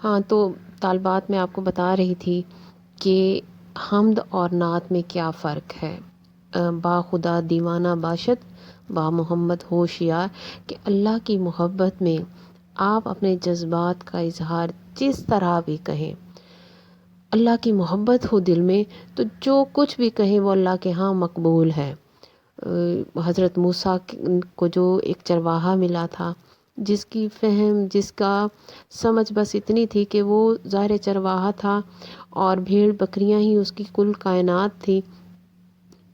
ہاں، تو طالبات میں آپ کو بتا رہی تھی کہ حمد اور نعت میں کیا فرق ہے۔ با خدا دیوانہ باشد، با محمد ہوشیار، کہ اللہ کی محبت میں آپ اپنے جذبات کا اظہار جس طرح بھی کہیں، اللہ کی محبت ہو دل میں تو جو کچھ بھی کہیں وہ اللہ کے ہاں مقبول ہے۔ حضرت موسیٰ کو جو ایک چرواہا ملا تھا، جس کی فہم، جس کا سمجھ بس اتنی تھی کہ وہ ظاہر چرواہا تھا اور بھیڑ بکریاں ہی اس کی کل کائنات تھی،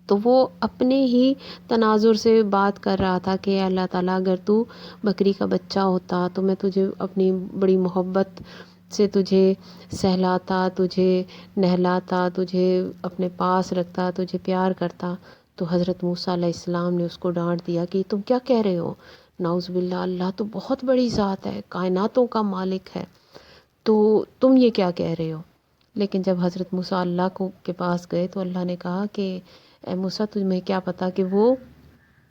تو وہ اپنے ہی تناظر سے بات کر رہا تھا کہ اللہ تعالیٰ اگر تو بکری کا بچہ ہوتا تو میں تجھے اپنی بڑی محبت سے تجھے سہلاتا، تجھے نہلاتا، تجھے اپنے پاس رکھتا، تجھے پیار کرتا۔ تو حضرت موسیٰ علیہ السلام نے اس کو ڈانٹ دیا کہ تم کیا کہہ رہے ہو، نعوذ باللہ، اللہ تو بہت بڑی ذات ہے، کائناتوں کا مالک ہے، تو تم یہ کیا کہہ رہے ہو۔ لیکن جب حضرت موسیٰ اللہ کے پاس گئے تو اللہ نے کہا کہ اے موسیٰ، تمہیں کیا پتا کہ وہ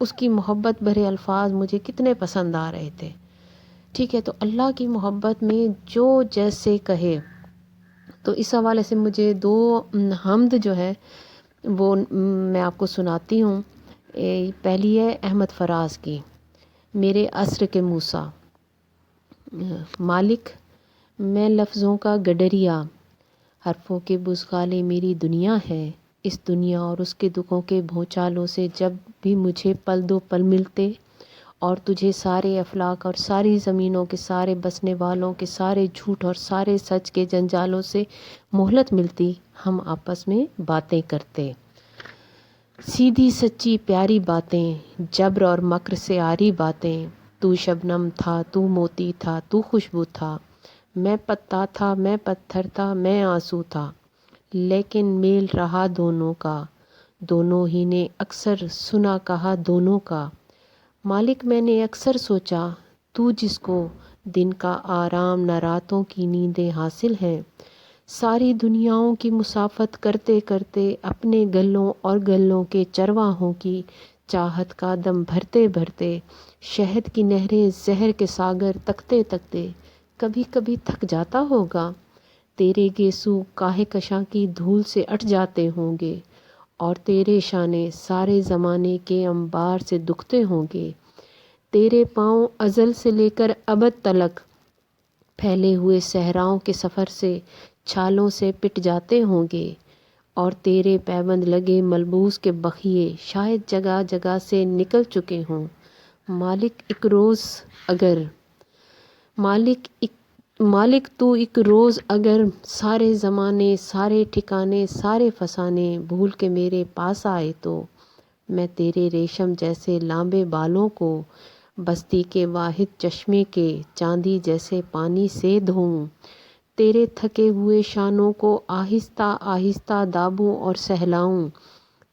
اس کی محبت بھرے الفاظ مجھے کتنے پسند آ رہے تھے۔ ٹھیک ہے، تو اللہ کی محبت میں جو جیسے کہے، تو اس حوالے سے مجھے دو حمد جو ہے وہ میں آپ کو سناتی ہوں۔ پہلی ہے احمد فراز کی، میرے عصر کے موسیٰ۔ مالک میں لفظوں کا گڈریا، حرفوں کے بزغالے میری دنیا ہے، اس دنیا اور اس کے دکھوں کے بھونچالوں سے جب بھی مجھے پل دو پل ملتے، اور تجھے سارے افلاک اور ساری زمینوں کے سارے بسنے والوں کے سارے جھوٹ اور سارے سچ کے جنجالوں سے مہلت ملتی، ہم آپس میں باتیں کرتے، سیدھی سچی پیاری باتیں، جبر اور مکر سے آری باتیں۔ تو شبنم تھا، تو موتی تھا، تو خوشبو تھا، میں پتا تھا، میں پتھر تھا، میں آنسو تھا، لیکن میل رہا دونوں کا، دونوں ہی نے اکثر سنا کہا دونوں کا۔ مالک میں نے اکثر سوچا، تو جس کو دن کا آرام نہ راتوں کی نیندیں حاصل ہیں، ساری دنیاؤں کی مسافت کرتے کرتے اپنے گلوں اور گلوں کے چرواہوں کی چاہت کا دم بھرتے بھرتے، شہد کی نہریں زہر کے ساگر تکتے تکتے کبھی کبھی تھک جاتا ہوگا، تیرے گیسو کاہے کشاں کی دھول سے اٹھ جاتے ہوں گے، اور تیرے شانے سارے زمانے کے انبار سے دکھتے ہوں گے، تیرے پاؤں ازل سے لے کر ابد تلک پھیلے ہوئے صحراؤں کے سفر سے چھالوں سے پٹ جاتے ہوں گے، اور تیرے پیبند لگے ملبوس کے بخیے شاید جگہ جگہ سے نکل چکے ہوں۔ مالک تو ایک روز اگر سارے زمانے، سارے ٹھکانے، سارے فسانے بھول کے میرے پاس آئے تو میں تیرے ریشم جیسے لامبے بالوں کو بستی کے واحد چشمے کے چاندی جیسے پانی سے دھوؤں، تیرے تھکے ہوئے شانوں کو آہستہ آہستہ دابوں اور سہلاؤں،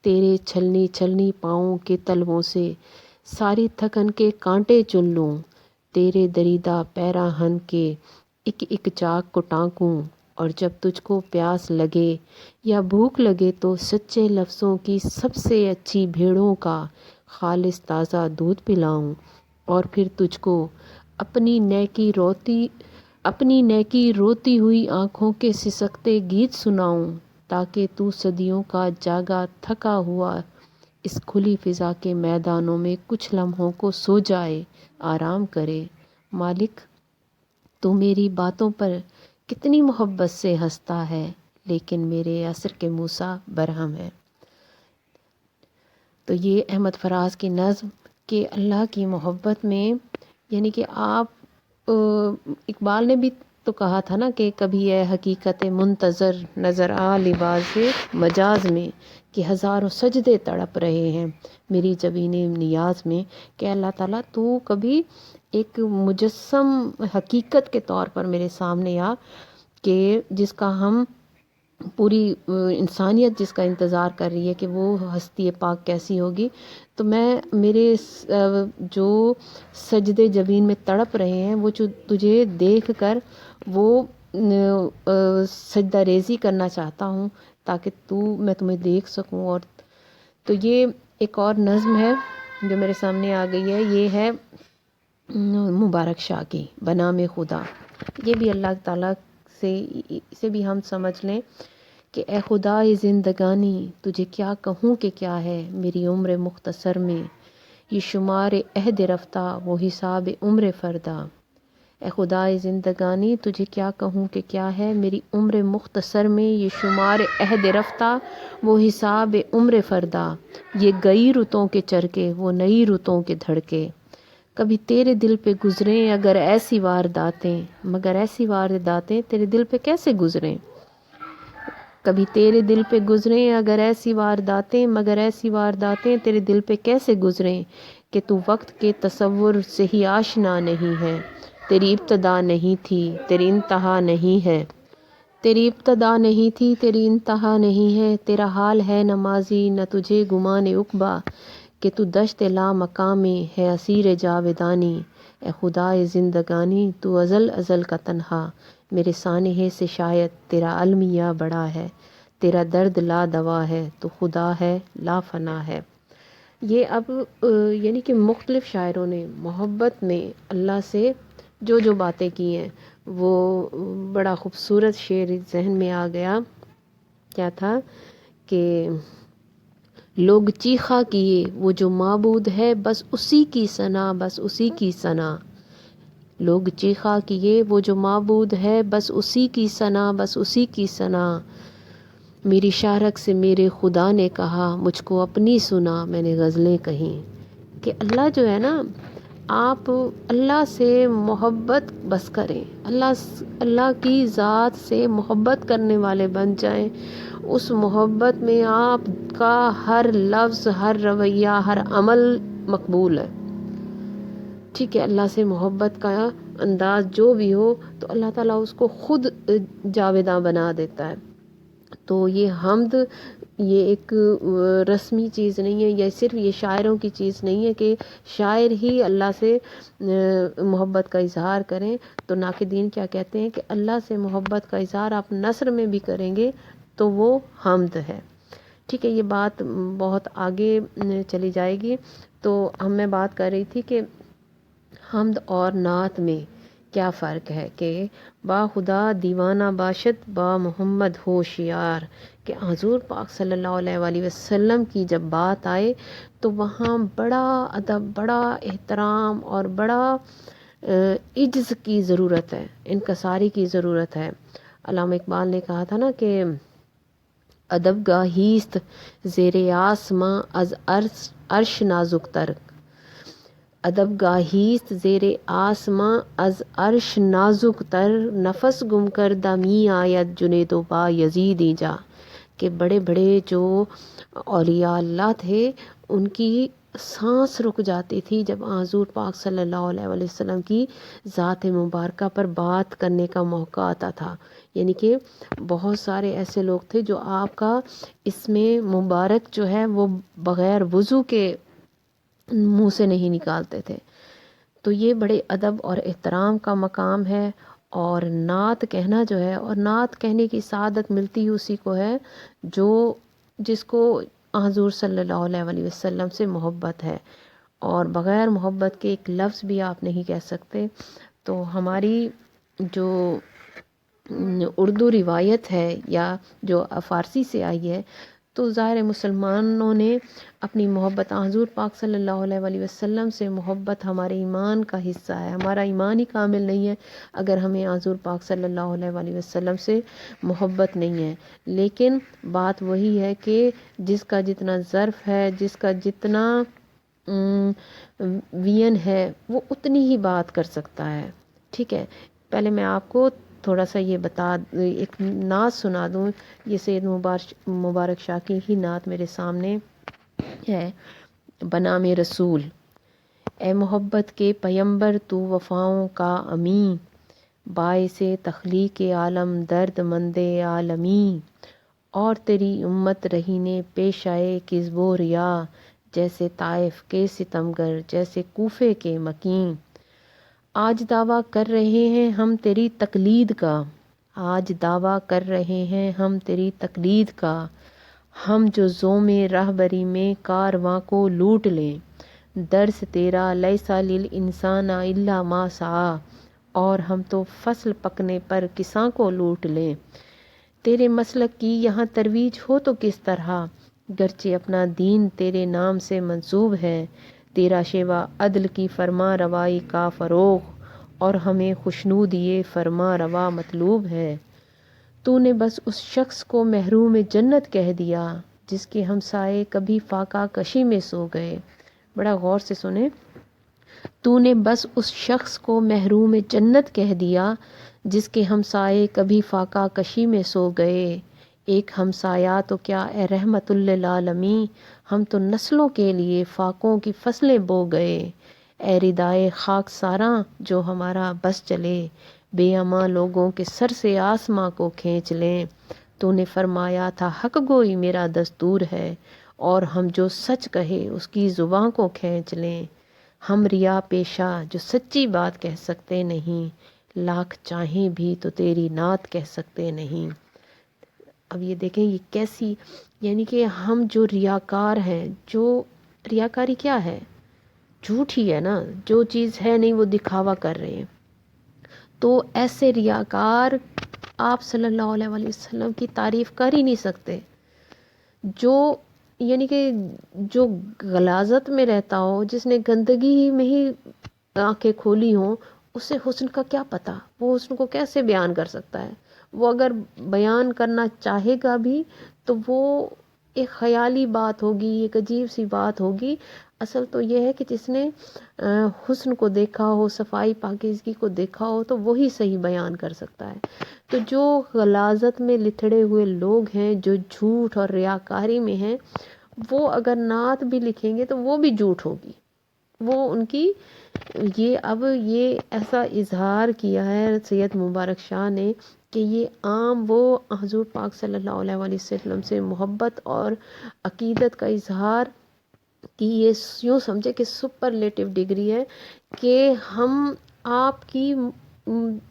تیرے چھلنی چھلنی پاؤں کے تلووں سے ساری تھکن کے کانٹے چن لوں، تیرے دریدہ پیراہن کے ایک ایک چاک کو ٹانکوں، اور جب تجھ کو پیاس لگے یا بھوک لگے تو سچے لفظوں کی سب سے اچھی بھیڑوں کا خالص تازہ دودھ پلاؤں، اور پھر تجھ کو اپنی نیکی روتی ہوئی آنکھوں کے سسکتے گیت سناؤں، تاکہ تو صدیوں کا جاگا تھکا ہوا اس کھلی فضا کے میدانوں میں کچھ لمحوں کو سو جائے، آرام کرے۔ مالک تو میری باتوں پر کتنی محبت سے ہنستا ہے، لیکن میرے عصر کے موسیٰ برہم ہے۔ تو یہ احمد فراز کی نظم کہ اللہ کی محبت میں، یعنی کہ آپ اقبال نے بھی تو کہا تھا نا کہ کبھی اے حقیقت منتظر نظر آ لباس مجاز میں، کہ ہزاروں سجدے تڑپ رہے ہیں میری جبین نیاز میں، کہ اللہ تعالیٰ تو کبھی ایک مجسم حقیقت کے طور پر میرے سامنے آ، کہ جس کا ہم پوری انسانیت جس کا انتظار کر رہی ہے کہ وہ ہستی پاک کیسی ہوگی، تو میرے جو سجدے جبین میں تڑپ رہے ہیں وہ جو تجھے دیکھ کر وہ سجدہ ریزی کرنا چاہتا ہوں، تاکہ میں تمہیں دیکھ سکوں۔ اور تو یہ ایک اور نظم ہے جو میرے سامنے آ گئی ہے، یہ ہے مبارک شاہ کی بنام خدا۔ یہ بھی اللہ تعالیٰ سے اسے بھی ہم سمجھ لیں کہ اے خدائے زندگانی تجھے کیا کہوں کہ کیا ہے میری عمر مختصر میں، یہ شمار عہد رفتہ وہ حساب عمر فردا۔ اے خدائے زندگانی تجھے کیا کہوں کہ کیا ہے میری عمر مختصر میں، یہ شمار عہد رفتہ وہ حساب عمر فردا۔ یہ گئی رتوں کے چرکے وہ نئی رتوں کے دھڑکے، کبھی تیرے دل پہ گزریں اگر ایسی وارداتیں، مگر ایسی وارداتیں تیرے دل پہ کیسے گزریں؟ کبھی تیرے دل پہ گزریں اگر ایسی وارداتیں، مگر ایسی وارداتیں تیرے دل پہ کیسے گزریں کہ تو وقت کے تصور سے ہی آشنا نہیں ہے، تیری ابتدا نہیں تھی تیری انتہا نہیں ہے، تیری ابتدا نہیں تھی تیری انتہا نہیں ہے، تیرا حال ہے نہ ماضی نہ تجھے گمان عقبہ، کہ تو دشت لا مقامی ہے اسیر جاودانی۔ اے خدائے زندگانی تو ازل ازل کا تنہا، میرے سانحے سے شاید تیرا المیہ بڑا ہے، تیرا درد لا دوا ہے تو خدا ہے لا فنا ہے۔ یہ اب یعنی کہ مختلف شاعروں نے محبت میں اللہ سے جو جو باتیں کی ہیں، وہ بڑا خوبصورت شعر ذہن میں آ گیا۔ کیا تھا کہ لوگ چیخا کیے وہ جو معبود ہے بس اسی کی ثنا، بس اسی کی ثنا، لوگ چیخا کیے وہ جو معبود ہے بس اسی کی ثنا، بس اسی کی ثنا، میری شارک سے میرے خدا نے کہا مجھ کو اپنی سنا، میں نے غزلیں کہیں۔ کہ اللہ جو ہے نا، آپ اللہ سے محبت بس کریں، اللہ کی ذات سے محبت کرنے والے بن جائیں، اس محبت میں آپ کا ہر لفظ ہر رویہ ہر عمل مقبول ہے۔ ٹھیک ہے، اللہ سے محبت کا انداز جو بھی ہو تو اللہ تعالیٰ اس کو خود جاویداں بنا دیتا ہے۔ تو یہ حمد یہ ایک رسمی چیز نہیں ہے، یا صرف یہ شاعروں کی چیز نہیں ہے کہ شاعر ہی اللہ سے محبت کا اظہار کریں۔ تو ناقدین کیا کہتے ہیں کہ اللہ سے محبت کا اظہار آپ نثر میں بھی کریں گے تو وہ حمد ہے۔ ٹھیک ہے، یہ بات بہت آگے چلی جائے گی۔ تو میں بات کر رہی تھی کہ حمد اور نعت میں کیا فرق ہے، کہ با خدا دیوانہ باشد با محمد ہوشیار، کہ حضور پاک صلی اللہ علیہ وآلہ وسلم کی جب بات آئے تو وہاں بڑا ادب، بڑا احترام اور بڑا عجز کی ضرورت ہے، انکساری کی ضرورت ہے۔ علامہ اقبال نے کہا تھا نا کہ ادب گاہیست زیر آسماں از عرش نازک تر، ادب گاہیست زیر آسماں از عرش نازک تر، نفس گم کردہ می آید جنید و با یزید جا، کہ بڑے بڑے جو اولیاء اللہ تھے ان کی سانس رک جاتی تھی جب حضور پاک صلی اللہ علیہ وآلہ وسلم کی ذات مبارکہ پر بات کرنے کا موقع آتا تھا۔ یعنی کہ بہت سارے ایسے لوگ تھے جو آپ کا اسم مبارک جو ہے وہ بغیر وضو کے منہ سے نہیں نکالتے تھے۔ تو یہ بڑے ادب اور احترام کا مقام ہے۔ اور نعت کہنا جو ہے، اور نعت کہنے کی سعادت ملتی اسی کو ہے جس کو حضور صلی اللہ علیہ وآلہ وسلم سے محبت ہے، اور بغیر محبت کے ایک لفظ بھی آپ نہیں کہہ سکتے۔ تو ہماری جو اردو روایت ہے یا جو فارسی سے آئی ہے، تو ظاہر مسلمانوں نے اپنی محبت حضور پاک صلی اللہ علیہ وآلہ وسلم سے محبت ہمارے ایمان کا حصہ ہے۔ ہمارا ایمان ہی کامل نہیں ہے اگر ہمیں حضور پاک صلی اللہ علیہ وآلہ وسلم سے محبت نہیں ہے۔ لیکن بات وہی ہے کہ جس کا جتنا ظرف ہے، جس کا جتنا وین ہے، وہ اتنی ہی بات کر سکتا ہے۔ ٹھیک ہے، پہلے میں آپ کو تھوڑا سا یہ ایک نعت سنا دوں۔ یہ سید مبارک شاہ کی ہی نعت میرے سامنے ہے، بنام رسول۔ اے محبت کے پیمبر تو وفاؤں کا امیں، باعث تخلیق عالم درد مند عالمی، اور تیری امت رہینے پیش آئے کذب و ریا، جیسے طائف کے ستمگر جیسے کوفے کے مکیں۔ آج دعویٰ کر رہے ہیں ہم تیری تقلید کا، آج دعویٰ کر رہے ہیں ہم تیری تقلید کا، ہم جو زوم رہبری میں کارواں کو لوٹ لیں، درس تیرا لیسا للانسان الا ما سعی، اور ہم تو فصل پکنے پر کساں کو لوٹ لیں۔ تیرے مسلک کی یہاں ترویج ہو تو کس طرح، گرچہ اپنا دین تیرے نام سے منسوب ہے، تیرا شیوا عدل کی فرما روائی کا فروغ، اور ہمیں خوشنود یہ فرما روا مطلوب ہے۔ تو نے بس اس شخص کو محروم جنت کہہ دیا جس کے ہمسائے کبھی فاقہ کشی میں سو گئے۔ بڑا غور سے سنیں۔ تو نے بس اس شخص کو محروم جنت کہہ دیا جس کے ہمسائے کبھی فاقہ کشی میں سو گئے۔ ایک ہمسایہ تو کیا اے رحمت للعالمین، ہم تو نسلوں کے لیے فاقوں کی فصلیں بو گئے۔ اے ردائے خاک ساراں جو ہمارا بس چلے، بے امان لوگوں کے سر سے آسماں کو کھینچ لیں۔ تو نے فرمایا تھا حق گوئی میرا دستور ہے، اور ہم جو سچ کہے اس کی زباں کو کھینچ لیں۔ ہم ریا پیشہ جو سچی بات کہہ سکتے نہیں، لاکھ چاہیں بھی تو تیری نعت کہہ سکتے نہیں۔ اب یہ دیکھیں یہ کیسی، یعنی کہ ہم جو ریاکار ہیں، جو ریاکاری کیا ہے، جھوٹ ہی ہے نا، جو چیز ہے نہیں وہ دکھاوا کر رہے ہیں۔ تو ایسے ریاکار آپ صلی اللہ علیہ وآلہ وسلم کی تعریف کر ہی نہیں سکتے۔ جو یعنی کہ جو غلاظت میں رہتا ہو، جس نے گندگی میں ہی آنکھیں کھولی ہوں، اسے حسن کا کیا پتہ، وہ حسن کو کیسے بیان کر سکتا ہے؟ وہ اگر بیان کرنا چاہے گا بھی تو وہ ایک خیالی بات ہوگی، ایک عجیب سی بات ہوگی۔ اصل تو یہ ہے کہ جس نے حسن کو دیکھا ہو، صفائی پاکیزگی کو دیکھا ہو، تو وہی صحیح بیان کر سکتا ہے۔ تو جو غلاظت میں لتھڑے ہوئے لوگ ہیں، جو جھوٹ اور ریاکاری میں ہیں، وہ اگر نعت بھی لکھیں گے تو وہ بھی جھوٹ ہوگی، وہ ان کی اب یہ ایسا اظہار کیا ہے سید مبارک شاہ نے کہ یہ عام وہ حضور پاک صلی اللہ علیہ وآلہ وسلم سے محبت اور عقیدت کا اظہار کہ یہ یوں سمجھے کہ سپرلیٹو ڈگری ہے کہ ہم آپ کی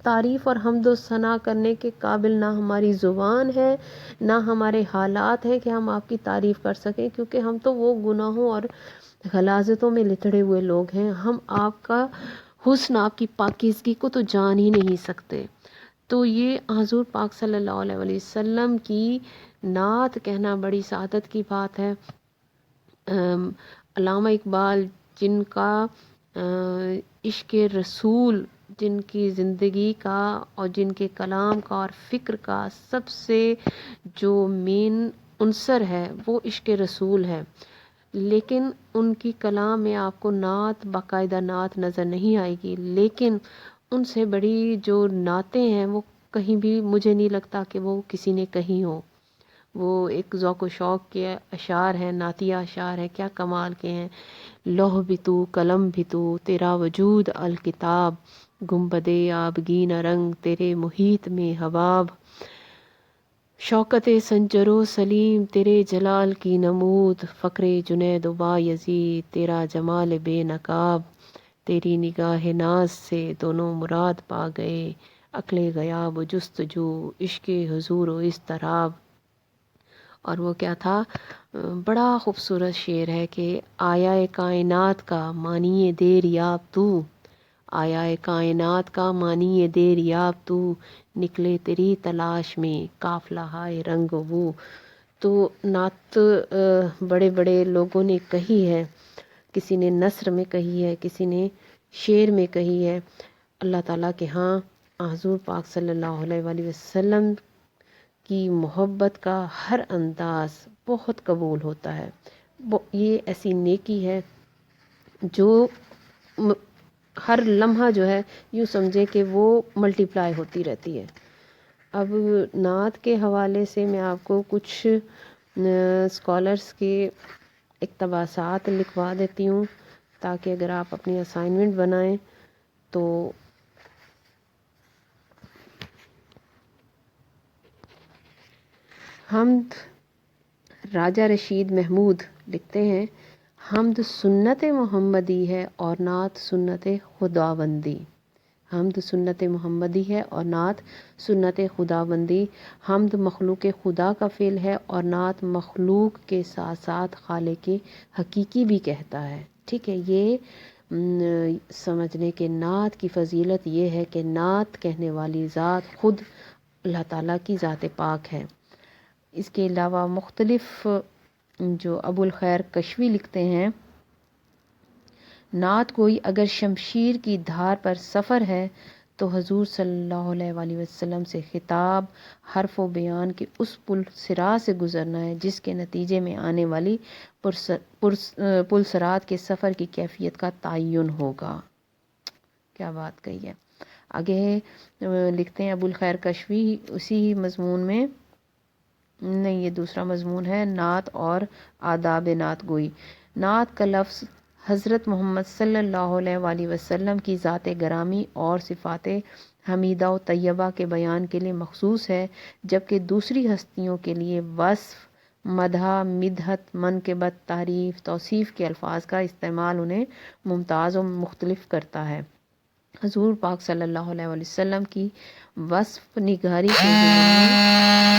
تعریف اور حمد و ثنا کرنے کے قابل نہ ہماری زبان ہے، نہ ہمارے حالات ہیں کہ ہم آپ کی تعریف کر سکیں، کیونکہ ہم تو وہ گناہوں اور غلاظتوں میں لتڑے ہوئے لوگ ہیں۔ ہم آپ کا حسن، آپ کی پاکیزگی کو تو جان ہی نہیں سکتے۔ تو یہ حضور پاک صلی اللہ علیہ وآلہ وسلم کی نعت کہنا بڑی سعادت کی بات ہے۔ علامہ اقبال جن کا عشق رسول، جن کی زندگی کا اور جن کے کلام کا اور فکر کا سب سے جو مین عنصر ہے وہ عشق رسول ہے، لیکن ان کی کلام میں آپ کو نعت، باقاعدہ نعت نظر نہیں آئے گی، لیکن ان سے بڑی جو نعتیں ہیں وہ کہیں بھی مجھے نہیں لگتا کہ وہ کسی نے کہیں ہوں۔ وہ ایک ذوق و شوق کے اشعار ہیں، نعتیہ اشعار ہیں، کیا کمال کے ہیں۔ لوح بھی تو قلم بھی تو، تیرا وجود الکتاب، گنبد آبگین رنگ تیرے محیط میں حباب، شوکت سنجر و سلیم تیرے جلال کی نمود، فقر جنید و بایزید تیرا جمال بے نقاب، تیری نگاہ ناز سے دونوں مراد پا گئے، عقل غیاب و جستجو عشق حضور و اضطراب۔ اور وہ کیا تھا، بڑا خوبصورت شعر ہے کہ آیا کائنات کا معنی دیر یاب تو، آیا کائنات کا معنی دیر یاب تو، نکلے تیری تلاش میں قافلہ ہائے رنگ وہ۔ تو نعت بڑے بڑے لوگوں نے کہی ہے، کسی نے نثر میں کہی ہے، کسی نے شعر میں کہی ہے۔ اللہ تعالیٰ کے ہاں حضور پاک صلی اللہ علیہ وآلہ وسلم کی محبت کا ہر انداز بہت قبول ہوتا ہے۔ یہ ایسی نیکی ہے جو ہر لمحہ جو ہے یوں سمجھے کہ وہ ملٹی پلائی ہوتی رہتی ہے۔ اب نعت کے حوالے سے میں آپ کو کچھ اسکالرس کے اقتباسات لکھوا دیتی ہوں تاکہ اگر آپ اپنی اسائنمنٹ بنائیں تو حمد راجہ رشید محمود لکھتے ہیں، حمد سنت محمدی ہے اور نعت سنت خداوندی۔ حمد سنت محمدی ہے اور نعت سنت خداوندی۔ حمد مخلوق خدا کا فعل ہے اور نعت مخلوق کے ساتھ ساتھ خالق حقیقی بھی کہتا ہے۔ ٹھیک ہے، یہ سمجھنے کہ نعت کی فضیلت یہ ہے کہ نعت کہنے والی ذات خود اللہ تعالیٰ کی ذات پاک ہے۔ اس کے علاوہ مختلف جو ابو الخیر کشوی لکھتے ہیں، نعت گوئی اگر شمشیر کی دھار پر سفر ہے تو حضور صلی اللہ علیہ وآلہ وسلم سے خطاب حرف و بیان کے اس پل صراط سے گزرنا ہے جس کے نتیجے میں آنے والی پل صراط کے سفر کی کیفیت کا تعین ہوگا۔ کیا بات کہی ہے۔ آگے لکھتے ہیں ابو الخیر کشوی اسی مضمون میں، نہیں یہ دوسرا مضمون ہے، نعت اور آداب نعت گوئی۔ نعت کا لفظ حضرت محمد صلی اللہ علیہ وآلہ وسلم کی ذات گرامی اور صفات حمیدہ و طیبہ کے بیان کے لیے مخصوص ہے، جبکہ دوسری ہستیوں کے لیے وصف، مدح، مدحت، منقبت، تعریف، توصیف کے الفاظ کا استعمال انہیں ممتاز و مختلف کرتا ہے۔ حضور پاک صلی اللہ علیہ وآلہ وسلم کی وصف نگاری کے ذریعے